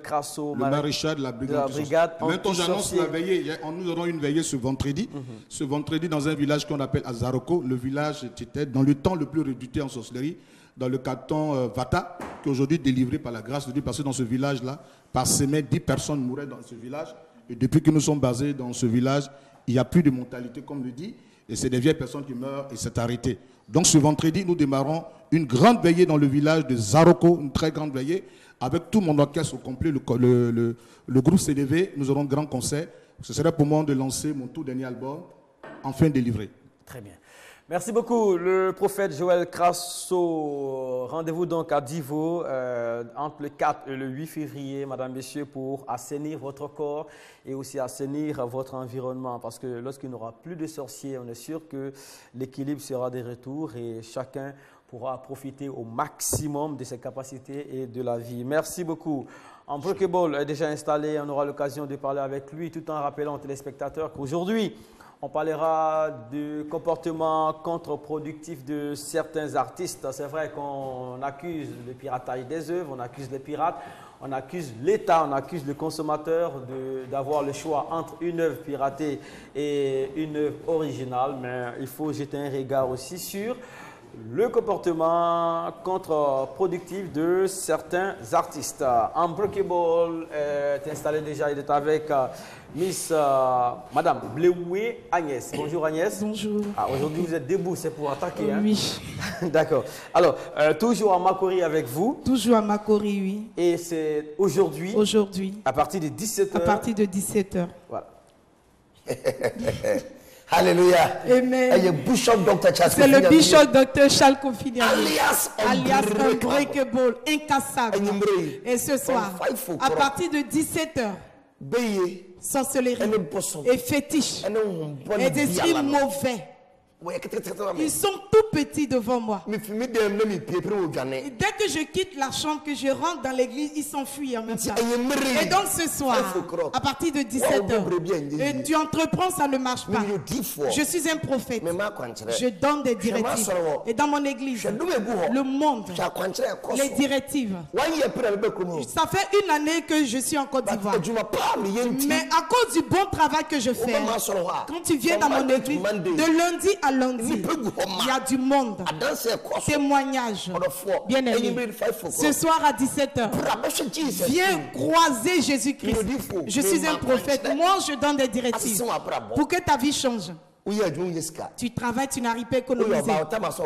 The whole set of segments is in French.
Crasso, le maréchal de la brigade. Maintenant, j'annonce la veillée. Nous aurons une veillée ce vendredi. Ce vendredi, dans un village qu'on appelle Azaroko. Le village était dans le temps le plus redouté en sorcellerie, dans le canton Vata, qui est aujourd'hui délivré par la grâce de Dieu, parce que dans ce village-là, par semaine, 10 personnes mouraient dans ce village. Et depuis que nous sommes basés dans ce village, il n'y a plus de mortalité, comme le dit. Et c'est des vieilles personnes qui meurent et c'est arrêté. Donc ce vendredi, nous démarrons une grande veillée dans le village de Zaroko, une très grande veillée, avec tout mon orchestre au complet, le groupe CDV. Nous aurons un grand concert. Ce serait pour moi de lancer mon tout dernier album, enfin délivré. Très bien. Merci beaucoup, le prophète Joël Crasso. Rendez-vous donc à Divo entre le 4 et le 8 février, mesdames, messieurs, pour assainir votre corps et aussi assainir votre environnement. Parce que lorsqu'il n'y aura plus de sorciers, on est sûr que l'équilibre sera de retour et chacun pourra profiter au maximum de ses capacités et de la vie. Merci beaucoup. Unbreakable est déjà installé, on aura l'occasion de parler avec lui tout en rappelant aux téléspectateurs qu'aujourd'hui, on parlera du comportement contre-productif de certains artistes. C'est vrai qu'on accuse le piratage des œuvres, on accuse les pirates, on accuse l'État, on accuse le consommateur d'avoir le choix entre une œuvre piratée et une œuvre originale. Mais il faut jeter un regard aussi sur le comportement contre-productif de certains artistes. Unbreakable est installé déjà, il est avec Madame Bleoué Agnès. Bonjour Agnès. Bonjour. Aujourd'hui vous êtes debout, c'est pour attaquer. Hein? Oui. D'accord. Alors, toujours à Makori avec vous. Toujours à Makori, oui. Et c'est aujourd'hui. Aujourd'hui. À partir de 17h. À partir de 17h. Voilà. Alléluia. Amen. C'est le bishop Dr Charles Kofini, alias Unbreakable, incassable. Et ce soir, à partir de 17h, sorcellerie et fétiche et des esprits mauvais. Ils sont tout petits devant moi. Et dès que je quitte la chambre, que je rentre dans l'église, ils s'enfuient en même temps. Et donc ce soir, à partir de 17h, tu entreprends, ça ne marche pas. Je suis un prophète. Je donne des directives. Et dans mon église, le monde, les directives. Ça fait une année que je suis en Côte d'Ivoire. Mais à cause du bon travail que je fais, quand tu viens dans mon église, de lundi à lundi, il y a du monde. Témoignage. Bien aimé. Ce soir à 17h, viens croiser Jésus-Christ. Je suis un prophète. Moi, je donne des directives pour que ta vie change. Tu travailles, tu n'arrives pas à économiser.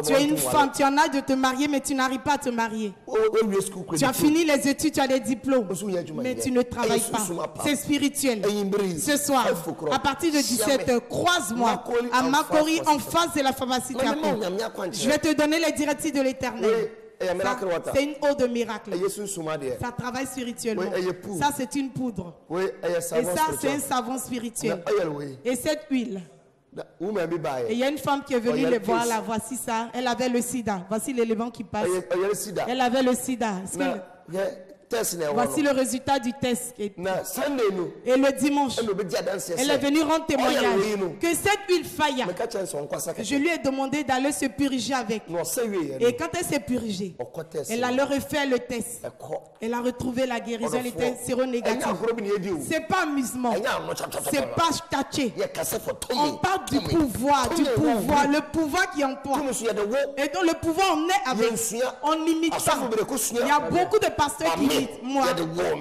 Tu es une femme, tu en as de te marier, mais tu n'arrives pas à te marier. Tu as fini les études, tu as des diplômes, mais tu ne travailles pas. C'est spirituel. Ce soir, à partir de 17h, croise-moi à Makori en face de la pharmacie Tiapo. Je vais te donner les directives de l'Éternel. C'est une eau de miracle. Ça travaille spirituellement. Ça, c'est une poudre. Et ça, c'est un savon spirituel. Et cette huile. Et il y a une femme qui est venue les voir là, voici ça. Elle avait le sida. Voici l'élément qui passe. Elle avait le sida. Voici le résultat du test. Et le dimanche, elle est venue rendre témoignage que cette huile faille. Je lui ai demandé d'aller se puriger avec. Et quand elle s'est purigée, elle a refait le test. Elle a retrouvé la guérison. Elle était séronégative. C'est pas amusement. C'est pas caché. On parle du pouvoir, le pouvoir qui est en toi. Et donc le pouvoir, on est avec. On n'imite pas. Il y a beaucoup de pasteurs qui imitent. Moi,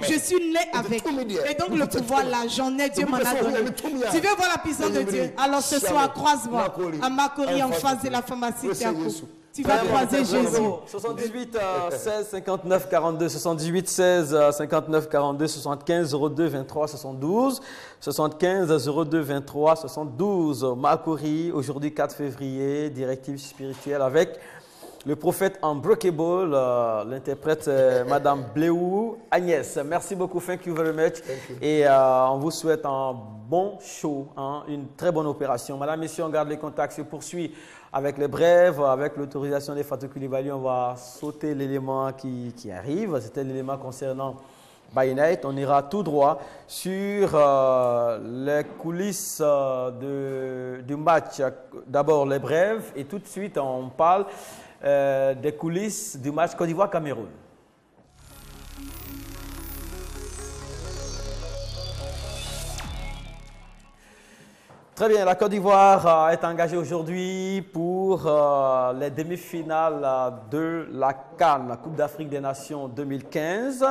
je suis né avec. Et donc le pouvoir là, j'en ai, Dieu m'en a donné. Tu veux voir la puissance de Dieu? Alors ce soir, croise-moi à Makori en face de la pharmacie Tiapo. Tu vas croiser Jésus. 78 16 59 42, 78 16 59 42, 75 02 23 72, 75 02 23 72. Makori, aujourd'hui 4 février, directive spirituelle avec le prophète Unbreakable, l'interprète Madame Bleou Agnès. Merci beaucoup, thank you very much. Et on vous souhaite un bon show, hein, une très bonne opération. Madame, messieurs, on garde les contacts, se poursuit avec les brèves, avec l'autorisation des Fatou Koulibaly. On va sauter l'élément qui arrive. C'était l'élément concernant By Night. On ira tout droit sur les coulisses du match. D'abord les brèves et tout de suite on parle des coulisses du match Côte d'Ivoire-Cameroun. Très bien, la Côte d'Ivoire est engagée aujourd'hui pour les demi-finales de la CAN, la Coupe d'Afrique des Nations 2015.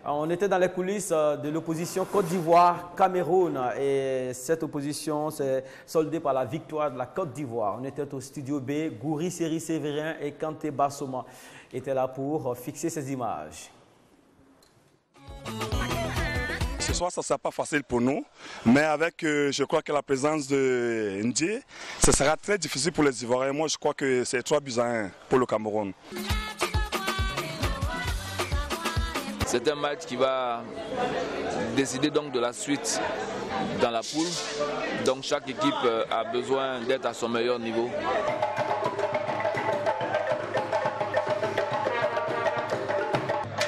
On était dans les coulisses de l'opposition Côte d'Ivoire-Cameroun et cette opposition s'est soldée par la victoire de la Côte d'Ivoire. On était au Studio B, Goury Séverin et Kanté Bassoma étaient là pour fixer ces images. Ce soir, ça ne sera pas facile pour nous, mais avec, je crois que la présence de Ndié, ce sera très difficile pour les Ivoiriens. Moi, je crois que c'est 3-1 pour le Cameroun. C'est un match qui va décider donc de la suite dans la poule. Donc chaque équipe a besoin d'être à son meilleur niveau.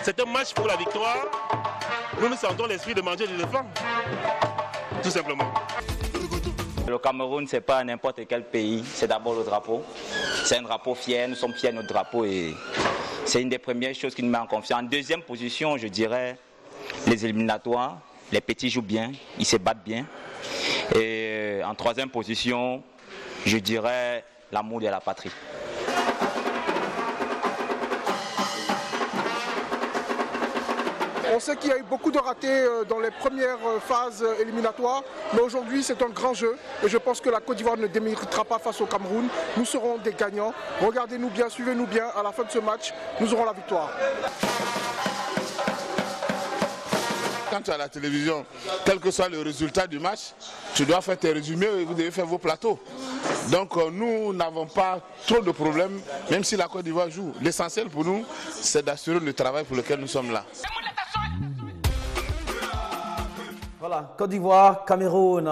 C'est un match pour la victoire. Nous sentons l'esprit de manger et de défendre, tout simplement. Le Cameroun, ce n'est pas n'importe quel pays, c'est d'abord le drapeau. C'est un drapeau fier, nous sommes fiers de notre drapeau et c'est une des premières choses qui nous met en confiance. En deuxième position, je dirais les éliminatoires. Les petits jouent bien, ils se battent bien. Et en troisième position, je dirais l'amour de la patrie. On sait qu'il y a eu beaucoup de ratés dans les premières phases éliminatoires, mais aujourd'hui c'est un grand jeu et je pense que la Côte d'Ivoire ne déméritera pas face au Cameroun. Nous serons des gagnants. Regardez-nous bien, suivez-nous bien. À la fin de ce match, nous aurons la victoire. Quand tu es à la télévision, quel que soit le résultat du match, tu dois faire tes résumés et vous devez faire vos plateaux. Donc nous n'avons pas trop de problèmes, même si la Côte d'Ivoire joue. L'essentiel pour nous, c'est d'assurer le travail pour lequel nous sommes là. Voilà, Côte d'Ivoire, Cameroun.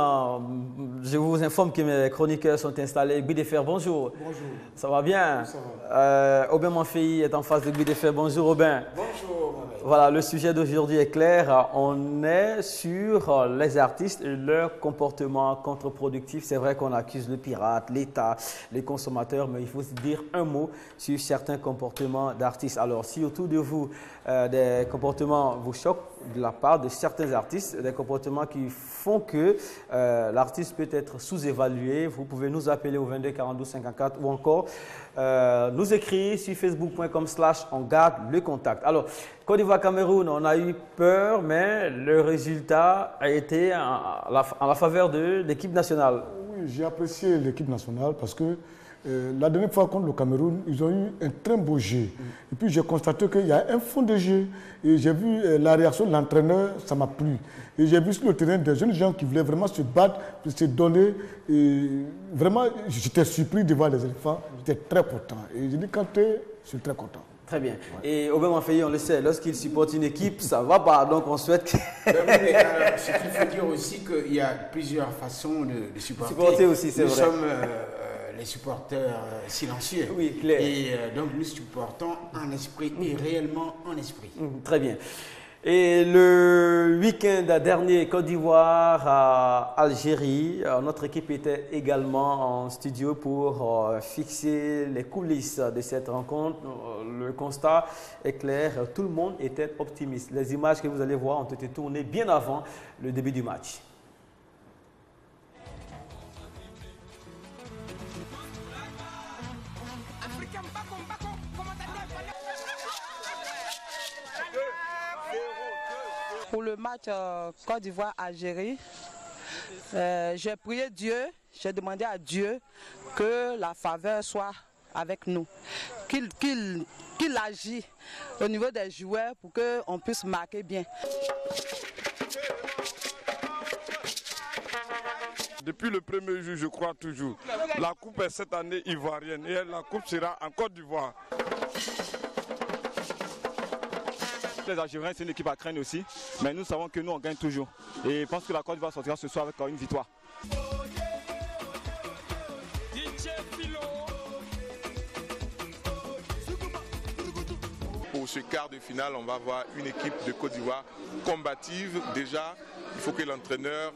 Je vous informe que mes chroniqueurs sont installés. Guy Defer, bonjour. Bonjour. Ça va bien? Ça va. Aubin Manfei est en face de Guy Defer. Bonjour Aubin. Bonjour. Voilà, le sujet d'aujourd'hui est clair. On est sur les artistes et leur comportement contre-productif. C'est vrai qu'on accuse le pirate, l'État, les consommateurs, mais il faut se dire un mot sur certains comportements d'artistes. Alors, si autour de vous, des comportements vous choquent de la part de certains artistes, des comportements qui font que l'artiste peut être sous-évalué, vous pouvez nous appeler au 22 42 54 ou encore nous écrire sur facebook.com/on garde le contact. Alors, Côte d'Ivoire-Cameroun, on a eu peur, mais le résultat a été en la faveur de l'équipe nationale. Oui, j'ai apprécié l'équipe nationale parce que la dernière fois contre le Cameroun, ils ont eu un très beau jeu. Et puis j'ai constaté qu'il y a un fond de jeu. Et j'ai vu la réaction de l'entraîneur, ça m'a plu. Et j'ai vu sur le terrain des jeunes gens qui voulaient vraiment se battre, se donner. Et vraiment, j'étais surpris de voir les éléphants. J'étais très content. Et j'ai dit, Kanté, je suis très content. Très bien. Ouais. Et Aubin Manfei, on le sait, lorsqu'il supporte une équipe, ça ne va pas. Donc on souhaite que... Ce qu'il faut dire aussi qu'il y a plusieurs façons de supporter. Supporter aussi, c'est vrai. Nous sommes les supporters silencieux. Oui, clair. Et donc nous supportons en esprit et réellement en esprit. Très bien. Et le week-end dernier, Côte d'Ivoire à Algérie, notre équipe était également en studio pour fixer les coulisses de cette rencontre. Le constat est clair, tout le monde était optimiste. Les images que vous allez voir ont été tournées bien avant le début du match. Pour le match Côte d'Ivoire-Algérie, j'ai prié Dieu, j'ai demandé à Dieu que la faveur soit avec nous, qu'il agisse au niveau des joueurs pour qu'on puisse marquer bien. Depuis le premier jour, je crois toujours, la coupe est cette année ivoirienne et la coupe sera en Côte d'Ivoire. Les Algériens, c'est une équipe à craindre aussi, mais nous savons que nous, on gagne toujours. Et je pense que la Côte d'Ivoire sortira ce soir avec une victoire. Pour ce quart de finale, on va voir une équipe de Côte d'Ivoire combative. Déjà, il faut que l'entraîneur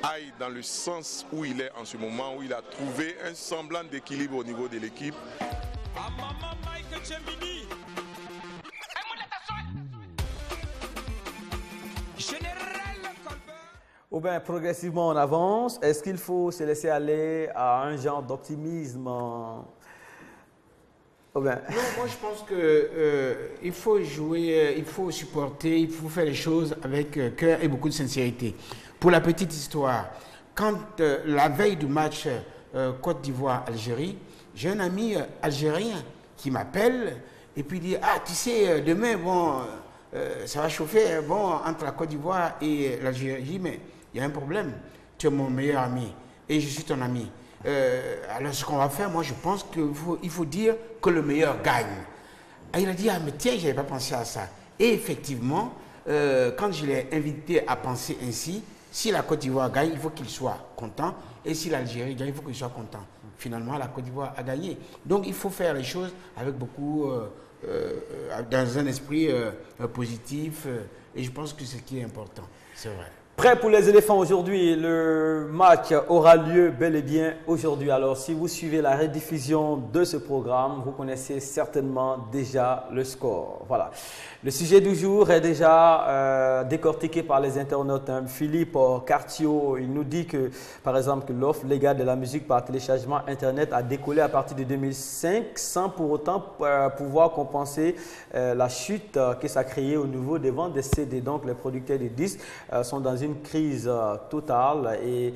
aille dans le sens où il est en ce moment, où il a trouvé un semblant d'équilibre au niveau de l'équipe. Ou bien progressivement on avance. Est-ce qu'il faut se laisser aller à un genre d'optimisme? Non, moi je pense que il faut jouer, il faut supporter, il faut faire les choses avec cœur et beaucoup de sincérité. Pour la petite histoire, quand la veille du match Côte d'Ivoire-Algérie, j'ai un ami algérien qui m'appelle et puis dit « Ah, tu sais, demain, bon, ça va chauffer entre la Côte d'Ivoire et l'Algérie. » Je dis « Mais il y a un problème, tu es mon meilleur ami et je suis ton ami. Alors ce qu'on va faire, moi je pense qu'il faut dire que le meilleur gagne. » Et il a dit « Ah, mais tiens, je n'avais pas pensé à ça. » Et effectivement, quand je l'ai invité à penser ainsi, si la Côte d'Ivoire gagne, il faut qu'il soit content. Et si l'Algérie gagne, il faut qu'il soit content. Finalement, la Côte d'Ivoire a gagné. Donc, il faut faire les choses avec beaucoup, dans un esprit positif. Et je pense que c'est ce qui est important. C'est vrai. Prêt pour les éléphants aujourd'hui, le match aura lieu bel et bien aujourd'hui. Alors si vous suivez la rediffusion de ce programme, vous connaissez certainement déjà le score. Voilà. Le sujet du jour est déjà décortiqué par les internautes. Philippe Cartier, il nous dit que, par exemple, que l'offre légale de la musique par téléchargement Internet a décollé à partir de 2005 sans pour autant pouvoir compenser la chute que ça a créé au niveau des ventes des CD. Donc les producteurs des disques sont dans une crise totale et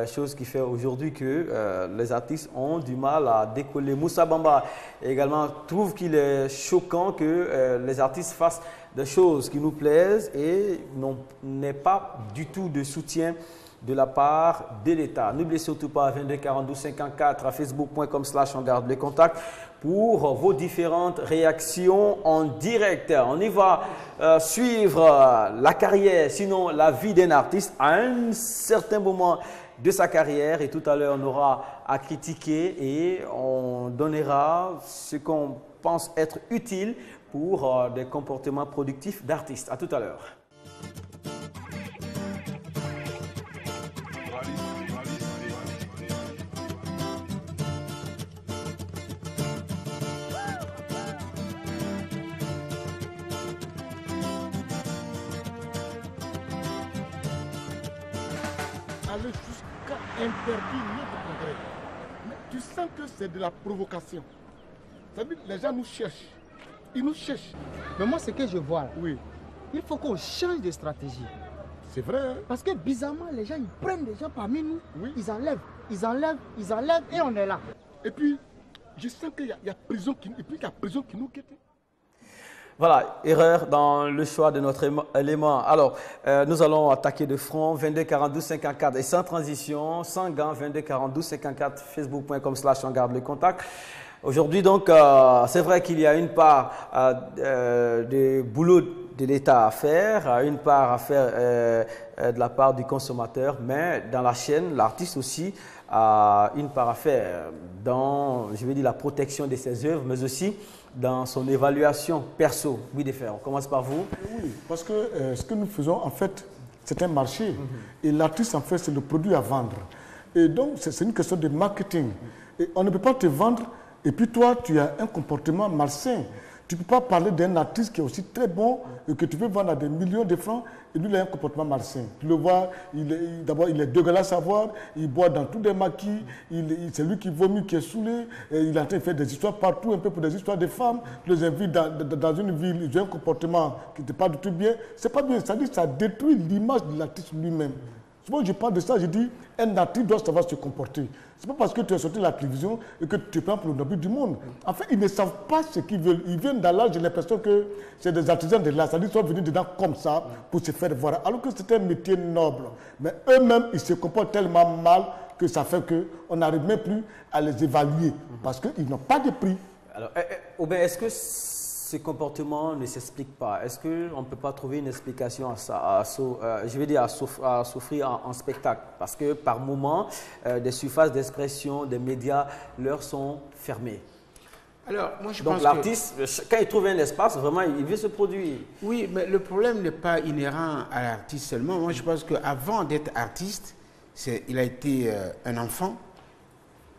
chose qui fait aujourd'hui que les artistes ont du mal à décoller. Moussa Bamba également trouve qu'il est choquant que les artistes fassent des choses qui nous plaisent et n'aient pas du tout de soutien de la part de l'État. N'oubliez surtout pas 22 42 54 à facebook.com/on garde les contacts pour vos différentes réactions en direct. On y va suivre la carrière, sinon la vie d'un artiste à un certain moment de sa carrière et tout à l'heure on aura à critiquer et on donnera ce qu'on pense être utile pour des comportements productifs d'artistes. À tout à l'heure. Aller jusqu'à interdire notre congrès. Mais tu sens que c'est de la provocation. Ça veut dire que les gens nous cherchent. Ils nous cherchent. Mais moi, ce que je vois là, oui, il faut qu'on change de stratégie. C'est vrai. Hein? Parce que bizarrement, les gens, ils prennent des gens parmi nous, oui, ils enlèvent et on est là. Et puis, je sens qu'il y a prison qui nous guette. Voilà, erreur dans le choix de notre élément. Alors, nous allons attaquer de front 22 42 54 et sans transition, sans gants 22 42 54 facebook.com/on garde le contact. Aujourd'hui, donc, c'est vrai qu'il y a une part de boulot de l'État à faire, une part à faire de la part du consommateur, mais dans la chaîne, l'artiste aussi a une part à faire dans, je vais dire, la protection de ses œuvres, mais aussi dans son évaluation perso. Oui, on commence par vous. Oui, parce que ce que nous faisons, en fait, c'est un marché. Et l'artiste, en fait, c'est le produit à vendre. Et donc, c'est une question de marketing. Et on ne peut pas te vendre et puis toi, tu as un comportement malsain. Tu ne peux pas parler d'un artiste qui est aussi très bon et que tu veux vendre à des millions de francs et lui, il a un comportement malsain. Tu le vois, d'abord, il est dégueulasse à voir, il boit dans tous les maquis, c'est lui qui vomit, qui est saoulé, et il est en train de faire des histoires partout, un peu pour des histoires de femmes. Tu les invites dans une ville, ils ont un comportement qui n'est pas du tout bien. C'est pas bien, c'est-à-dire que ça détruit l'image de l'artiste lui-même. Souvent, je parle de ça, je dis, un artiste doit savoir se comporter. Ce n'est pas parce que tu es sorti de la télévision et que tu prends pour le nobile du monde. En fait, ils ne savent pas ce qu'ils veulent. Ils viennent dans l'art, j'ai l'impression que c'est des artisans de l'art. C'est-à-dire qu'ils sont venus dedans comme ça pour se faire voir. Alors que c'est un métier noble. Mais eux-mêmes, ils se comportent tellement mal que ça fait qu'on n'arrive même plus à les évaluer parce qu'ils n'ont pas de prix. Alors, Aubin, est-ce que ce comportement ne s'explique pas? Est-ce qu'on ne peut pas trouver une explication à ça, je vais dire à souffrir en spectacle? Parce que par moment, des surfaces d'expression, des médias leur sont fermées. Alors, moi, je Donc pense l'artiste, quand il trouve un espace, vraiment, il veut se produire. Oui, mais le problème n'est pas inhérent à l'artiste seulement. Moi, je pense qu'avant d'être artiste, il a été un enfant,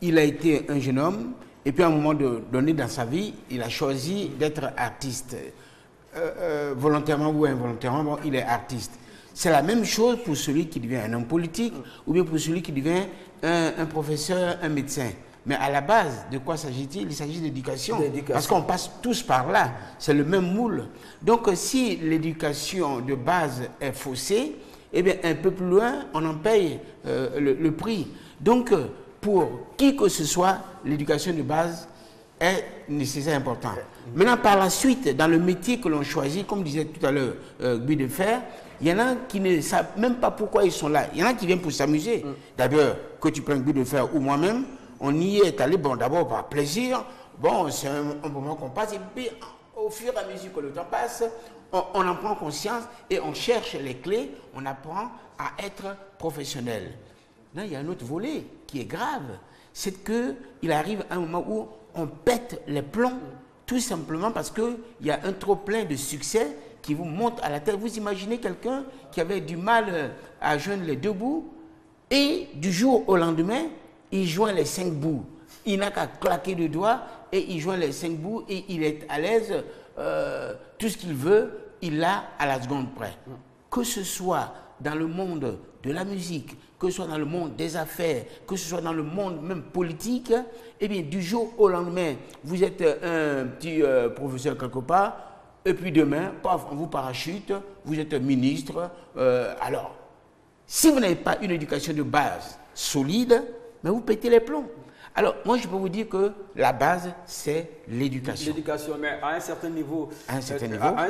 il a été un jeune homme, et puis à un moment donné dans sa vie, il a choisi d'être artiste. Volontairement ou involontairement, bon, il est artiste. C'est la même chose pour celui qui devient un homme politique ou bien pour celui qui devient un professeur, un médecin. Mais à la base, de quoi s'agit-il? Il s'agit d'éducation. Parce qu'on passe tous par là. C'est le même moule. Donc, si l'éducation de base est faussée, eh bien, un peu plus loin, on en paye le prix. Donc, pour qui que ce soit, l'éducation de base est nécessaire et importante. Maintenant, par la suite, dans le métier que l'on choisit, comme disait tout à l'heure Guy de Fer, il y en a qui ne savent même pas pourquoi ils sont là. Il y en a qui viennent pour s'amuser. D'abord, que tu prennes Guy de Fer ou moi-même, on y est allé, bon, d'abord par plaisir, bon, c'est un moment qu'on passe, et puis au fur et à mesure que le temps passe, on en prend conscience et on cherche les clés, on apprend à être professionnel. Là, il y a un autre volet qui est grave, c'est qu'il arrive un moment où on pète les plombs, tout simplement parce qu'il y a un trop plein de succès qui vous monte à la tête. Vous imaginez quelqu'un qui avait du mal à joindre les deux bouts, et du jour au lendemain, il joint les 5 bouts. Il n'a qu'à claquer le doigt et il joint les 5 bouts et il est à l'aise. Tout ce qu'il veut, il l'a à la seconde près. Que ce soit dans le monde de la musique, que ce soit dans le monde des affaires, que ce soit dans le monde même politique, eh bien, du jour au lendemain, vous êtes un petit professeur quelque part, et puis demain, paf, on vous parachute, vous êtes ministre. Alors, si vous n'avez pas une éducation de base solide, mais vous pétez les plombs. Alors, moi, je peux vous dire que la base, c'est l'éducation. L'éducation, mais à un certain niveau. À un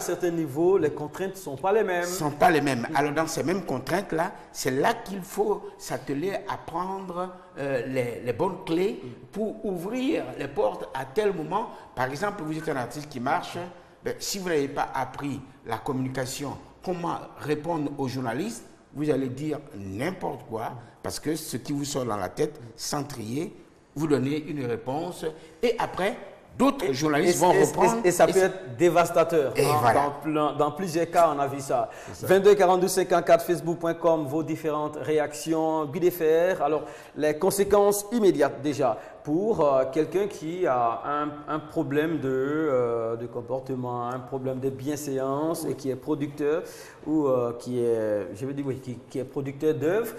certain niveau, les contraintes ne sont pas les mêmes. Ne sont pas les mêmes. Alors, dans ces mêmes contraintes-là, c'est là qu'il faut s'atteler à prendre les bonnes clés pour ouvrir les portes à tel moment. Par exemple, vous êtes un artiste qui marche. Ben, si vous n'avez pas appris la communication, comment répondre aux journalistes, vous allez dire n'importe quoi, parce que ce qui vous sort dans la tête, sans trier, vous donnez une réponse, et après, d'autres journalistes vont reprendre. Et ça peut être dévastateur. Voilà. Dans plusieurs cas, on a vu ça. 22 42 54, facebook.com, vos différentes réactions. Guy de Fer, alors, les conséquences immédiates déjà pour quelqu'un qui a un problème de comportement, un problème de bienséance et qui est producteur ou qui est, je veux dire, oui, qui est producteur d'œuvres.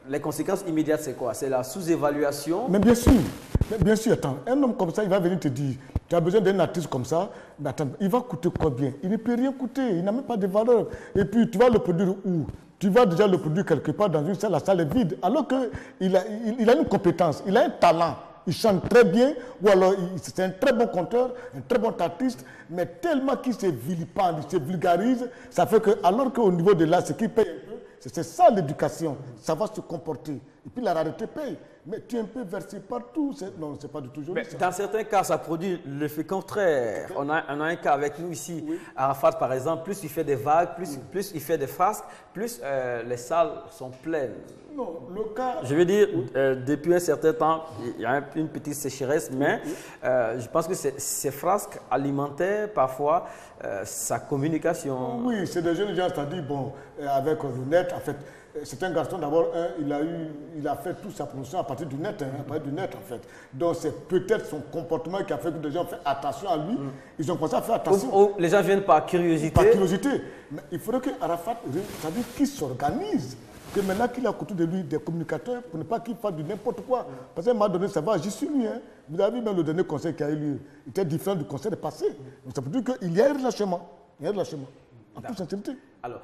Les conséquences immédiates, c'est quoi? C'est la sous-évaluation. Mais bien sûr, attends, un homme comme ça, il va venir te dire, tu as besoin d'un artiste comme ça, mais attends, il va coûter combien? Il ne peut rien coûter, il n'a même pas de valeur. Et puis, tu vas le produire où? Tu vas déjà le produire quelque part dans une salle, la salle est vide, alors qu'il a une compétence, il a un talent. Il chante très bien, ou alors c'est un très bon conteur, un très bon artiste, mais tellement qu'il se vilipende, il se vulgarise, ça fait que, alors qu'au niveau de l'art, ce qui paye un peu, c'est ça l'éducation, ça va se comporter. Et puis la rareté paye. Mais tu es un peu versé partout. Non, c'est pas du tout joli. Dans certains cas, ça produit l'effet contraire. On a un cas avec nous ici. Oui. Arafat, par exemple, plus il fait des vagues, plus il fait des frasques, plus les salles sont pleines. Non, le cas... Je veux dire, depuis un certain temps, il y a une petite sécheresse, mais je pense que ces frasques alimentaient parfois sa communication. Oui, c'est des jeunes gens, c'est-à-dire, bon, avec le net, en fait, c'est un garçon, d'abord, il a fait toute sa promotion à partir du net, en fait. Donc, c'est peut-être son comportement qui a fait que les gens ont fait attention à lui. Ils ont commencé à faire attention. Les gens viennent par curiosité. Par curiosité. Mais il faudrait qu'Arafat, c'est-à-dire qu'il s'organise. Que maintenant qu'il a à côté de lui des communicateurs pour ne pas qu'il fasse du n'importe quoi. Parce qu'à un moment donné, ça va agir sur lui. Hein. Vous avez vu même le dernier conseil qui a eu lieu. Il était différent du conseil passé. Donc ça veut dire qu'il y a un relâchement. Il y a un relâchement. En toute sincérité. Alors,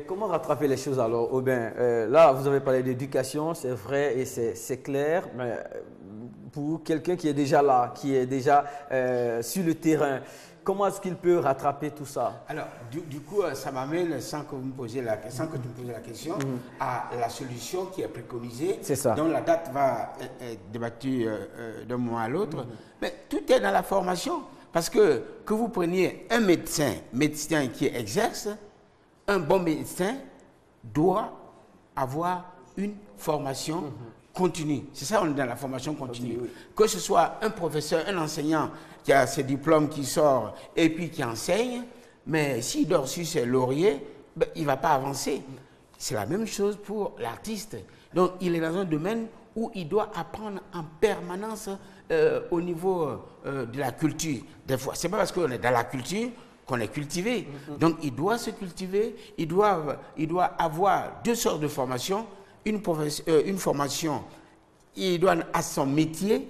comment rattraper les choses alors, Aubin? Là, vous avez parlé d'éducation, c'est vrai et c'est clair. Mais pour quelqu'un qui est déjà là, qui est déjà sur le terrain, comment est-ce qu'il peut rattraper tout ça? Alors, du coup, ça m'amène, sans que tu me posiez la question, à la solution qui est préconisée. C'est ça. Dont la date va être débattue d'un moment à l'autre. Mais tout est dans la formation. Parce que vous preniez un médecin qui exerce, un bon médecin doit avoir une formation continue. C'est ça, on est dans la formation continue. Oui. Que ce soit un professeur, un enseignant qui a ses diplômes, qui sort et puis qui enseigne, mais s'il dort sur ses lauriers, ben, il ne va pas avancer. C'est la même chose pour l'artiste. Donc, il est dans un domaine où il doit apprendre en permanence au niveau de la culture. Des fois, c'est pas parce qu'on est dans la culture qu'on est cultivé. Donc, il doit se cultiver, il doit avoir deux sortes de formations. Une formation, il doit à son métier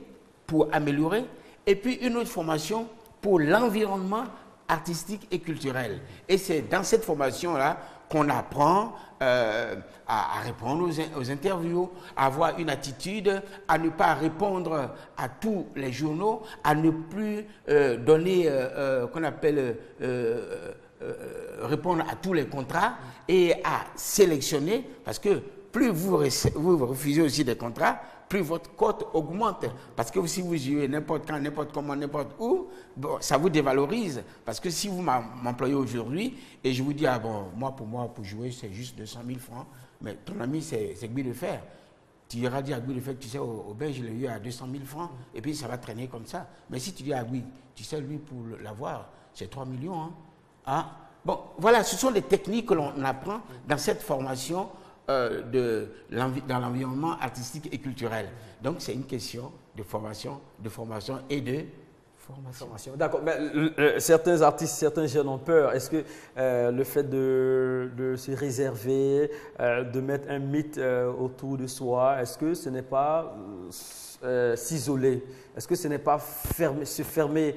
pour améliorer, et puis une autre formation pour l'environnement artistique et culturel. Et c'est dans cette formation-là qu'on apprend à répondre aux interviews, à avoir une attitude, à ne pas répondre à tous les journaux, à ne plus donner, qu'on appelle, répondre à tous les contrats et à sélectionner, parce que plus vous refusez aussi des contrats, plus votre cote augmente. Parce que si vous jouez n'importe quand, n'importe comment, n'importe où, bon, ça vous dévalorise. Parce que si vous m'employez aujourd'hui et je vous dis, ah bon, pour jouer, c'est juste 200 000 francs, mais ton ami, c'est Guy de Fer. Tu iras dire à Guy de Fer, tu sais, au Belge, je l'ai eu à 200 000 francs, et puis ça va traîner comme ça. Mais si tu dis à Guy, tu sais, lui, pour l'avoir, c'est 3 millions. Hein. Ah. Bon, voilà, ce sont les techniques que l'on apprend dans cette formation dans l'environnement artistique et culturel. Donc, c'est une question de formation et de formation. D'accord, mais certains artistes, certains jeunes ont peur. Est-ce que le fait de se réserver, de mettre un mythe autour de soi, est-ce que ce n'est pas s'isoler? Est-ce que ce n'est pas se fermer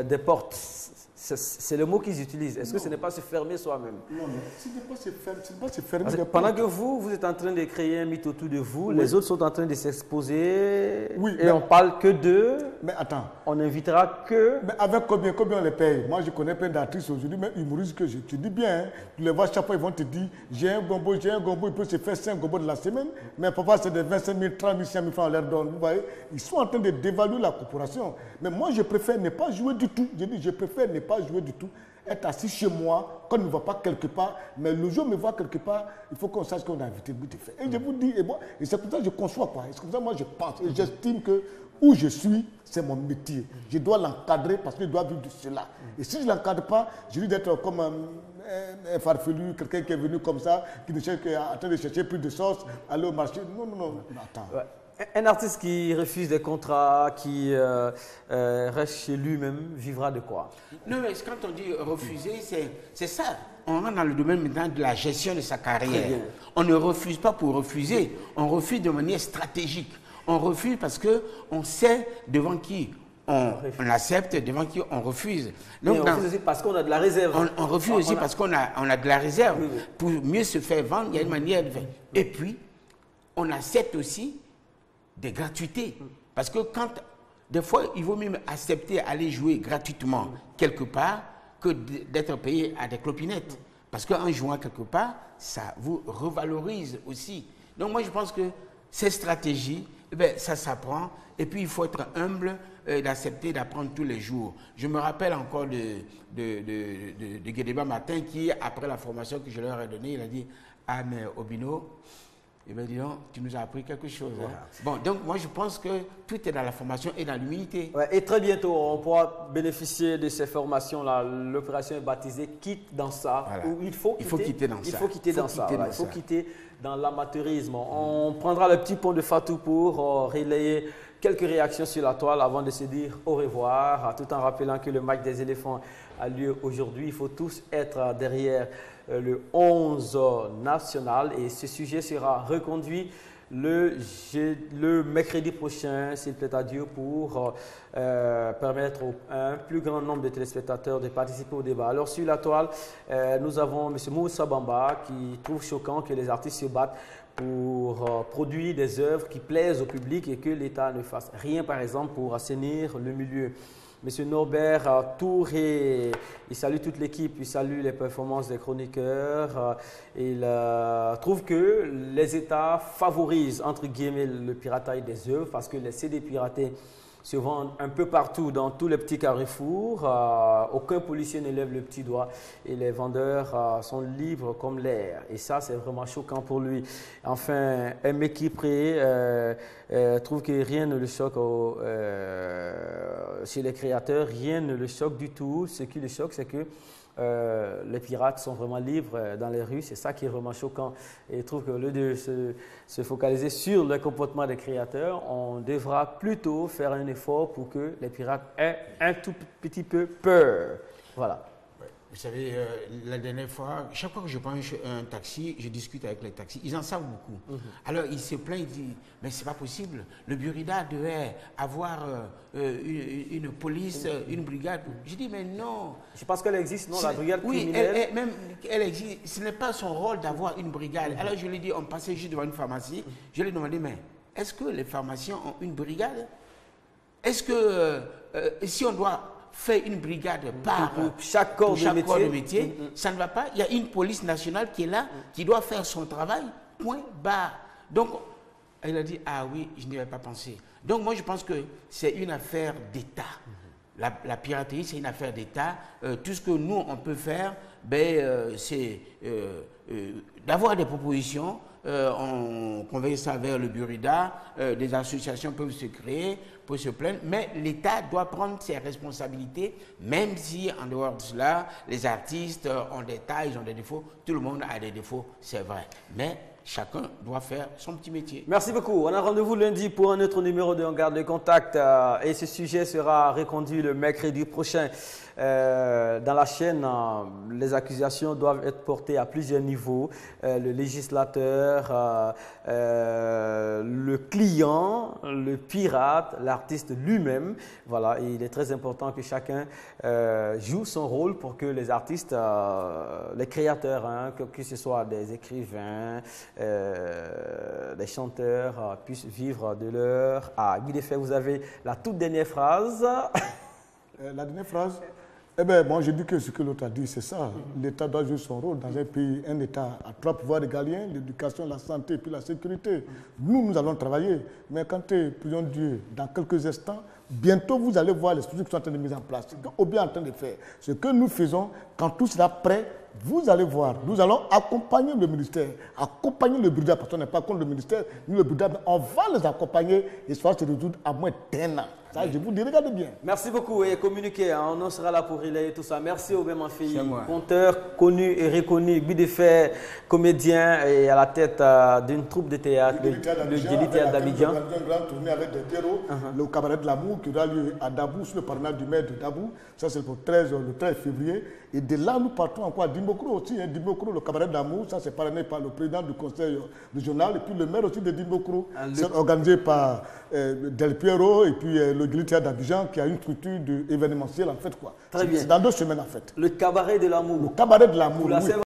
des portes? C'est le mot qu'ils utilisent. Est-ce que ce n'est pas se fermer soi-même? Non, mais ce n'est pas se fermer. Pendant que vous êtes en train de créer un mythe autour de vous, les autres sont en train de s'exposer et on parle que d'eux. Mais attends. On n'invitera que... Mais avec combien on les paye? Moi, je connais plein d'artistes aujourd'hui, même humoristes que je te dis bien. Hein, tu les vois chaque fois, ils vont te dire, j'ai un gombo, il peut se faire 5 gombos de la semaine. Mais papa, c'est de 25 000, 30 000, 5 000 francs, on leur donne. Vous voyez, ils sont en train de dévaluer la corporation. Mais moi, je préfère ne pas jouer du tout. Je dis, je préfère ne pas jouer du tout, être assis chez moi, qu'on ne me voit pas quelque part, mais le jour où on me voit quelque part, il faut qu'on sache qu'on a invité Guy de Fer. Et je vous dis, et c'est comme ça que je conçois, quoi. Et c'est comme ça que moi je pense, et j'estime que où je suis, c'est mon métier. Je dois l'encadrer parce que je dois vivre de cela. Et si je ne l'encadre pas, je risque d'être comme un farfelu, quelqu'un qui est venu comme ça, qui ne cherche qu'à en train de chercher plus de sauce, aller au marché. Non, attends. Ouais. Un artiste qui refuse des contrats, qui reste chez lui-même, vivra de quoi? Non, mais quand on dit refuser, c'est ça. On rentre dans le domaine maintenant de la gestion de sa carrière. On ne refuse pas pour refuser, on refuse de manière stratégique. On refuse parce qu'on sait devant qui on accepte, devant qui on refuse. Donc, on refuse aussi parce qu'on a de la réserve. On refuse aussi parce qu'on a de la réserve. Oui. Pour mieux se faire vendre, il y a une manière de faire. Et puis, on accepte aussi des gratuités. Parce que des fois, il vaut mieux accepter aller jouer gratuitement quelque part que d'être payé à des clopinettes. Parce qu'en jouant quelque part, ça vous revalorise aussi. Donc moi, je pense que ces stratégies, ça s'apprend. Et puis, il faut être humble d'accepter d'apprendre tous les jours. Je me rappelle encore de Guédéba Martin qui, après la formation que je leur ai donnée, il a dit « Ah, mais Obino, il m'a dit non, tu nous as appris quelque chose. Voilà. Hein. Bon, donc moi je pense que tout est dans la formation et dans l'humilité. Ouais, et très bientôt, on pourra bénéficier de ces formations-là. L'opération est baptisée Quitte dans ça. Voilà. Où il faut quitter dans ça. Il faut quitter dans ça. Il faut quitter dans l'amateurisme. On prendra le petit pont de Fatou pour relayer quelques réactions sur la toile avant de se dire au revoir, tout en rappelant que le match des éléphants a lieu aujourd'hui. Il faut tous être derrière le 11 national et ce sujet sera reconduit le mercredi prochain, s'il plaît à Dieu, pour permettre à un plus grand nombre de téléspectateurs de participer au débat. Alors sur la toile, nous avons M. Moussa Bamba qui trouve choquant que les artistes se battent pour produire des œuvres qui plaisent au public et que l'État ne fasse rien, par exemple, pour assainir le milieu. Monsieur Norbert Touré, il salue toute l'équipe, il salue les performances des chroniqueurs. Il trouve que les États favorisent, entre guillemets, le piratage des œuvres parce que les CD piratés se vendent un peu partout dans tous les petits carrefours. Aucun policier ne lève le petit doigt et les vendeurs sont libres comme l'air. Et ça, c'est vraiment choquant pour lui. Enfin, Aimé Kipré trouve que rien ne le choque chez les créateurs, rien ne le choque du tout. Ce qui le choque, c'est que les pirates sont vraiment libres dans les rues, c'est ça qui est vraiment choquant. Et je trouve qu'au lieu de se focaliser sur le comportement des créateurs, on devra plutôt faire un effort pour que les pirates aient un tout petit peu peur. Voilà. Vous savez, la dernière fois, chaque fois que je prends un taxi, je discute avec les taxis. Ils en savent beaucoup. Alors, ils se plaignent, ils disent, mais c'est pas possible. Le Burida devait avoir une police, une brigade. Je dis, mais non. Je pense qu'elle existe, non, la brigade criminelle? Oui, elle existe. Ce n'est pas son rôle d'avoir une brigade. Alors, je lui ai dit, on passait juste devant une pharmacie. Je lui ai demandé, mais est-ce que les pharmaciens ont une brigade? Est-ce que si on doit fait une brigade pour chaque corps de métier, ça ne va pas. Il y a une police nationale qui est là, qui doit faire son travail, point barre. Donc, elle a dit, ah oui, je n'y avais pas pensé. Donc, moi, je pense que c'est une affaire d'État. La piraterie, c'est une affaire d'État. Tout ce que nous, on peut faire, c'est d'avoir des propositions. On convainc ça vers le Burida, des associations peuvent se créer pour se plaindre, mais l'État doit prendre ses responsabilités, même si en dehors de cela, les artistes ont des tailles, ils ont des défauts, tout le monde a des défauts, c'est vrai, mais chacun doit faire son petit métier. Merci beaucoup. On a rendez-vous lundi pour un autre numéro de On garde le contact et ce sujet sera reconduit le mercredi prochain. Dans la chaîne, les accusations doivent être portées à plusieurs niveaux. Le législateur, le client, le pirate, l'artiste lui-même. Voilà, et il est très important que chacun joue son rôle pour que les artistes, les créateurs, que ce soit des écrivains, des chanteurs, puissent vivre de leur art. Guy Defay, vous avez la toute dernière phrase. La dernière phrase, eh bien, moi je dis que ce que l'autre a dit, c'est ça. L'État doit jouer son rôle dans un pays. Un État a 3 pouvoirs régaliens, l'éducation, la santé et puis la sécurité. Nous allons travailler. Mais quand prions Dieu, dans quelques instants, bientôt vous allez voir les structures qui sont en train de mettre en place. Ce qu'on est bien en train de faire. Ce que nous faisons, quand tout sera prêt, vous allez voir. Nous allons accompagner le ministère, accompagner le Burida, parce qu'on n'est pas contre le ministère, ni le Burida, mais on va les accompagner et ça va se résoudre à moins d'1 an. Ça, je vous dis, regardez bien. Merci beaucoup et communiquez. On sera là pour relayer tout ça. Merci au même fille, conteur connu et reconnu, Guy Defay, comédien et à la tête d'une troupe de théâtre, le Guéli Théâtre d'Abidjan. On a un grand tournée avec des terreaux, le cabaret de l'amour qui aura lieu à Dabou, sur le parrainage du maire de Dabou. Ça, c'est pour le 13 février. Et de là, nous partons encore à Dimbokro aussi. Dimbokro, le cabaret de l'amour, ça, c'est parrainé par le président du conseil régional et puis le maire aussi de Dimbokro. C'est organisé par Del Piero et puis le Guéli Théâtre d'Abidjan qui a une structure événementielle en fait. C'est dans 2 semaines en fait. Le cabaret de l'amour. Le cabaret de l'amour.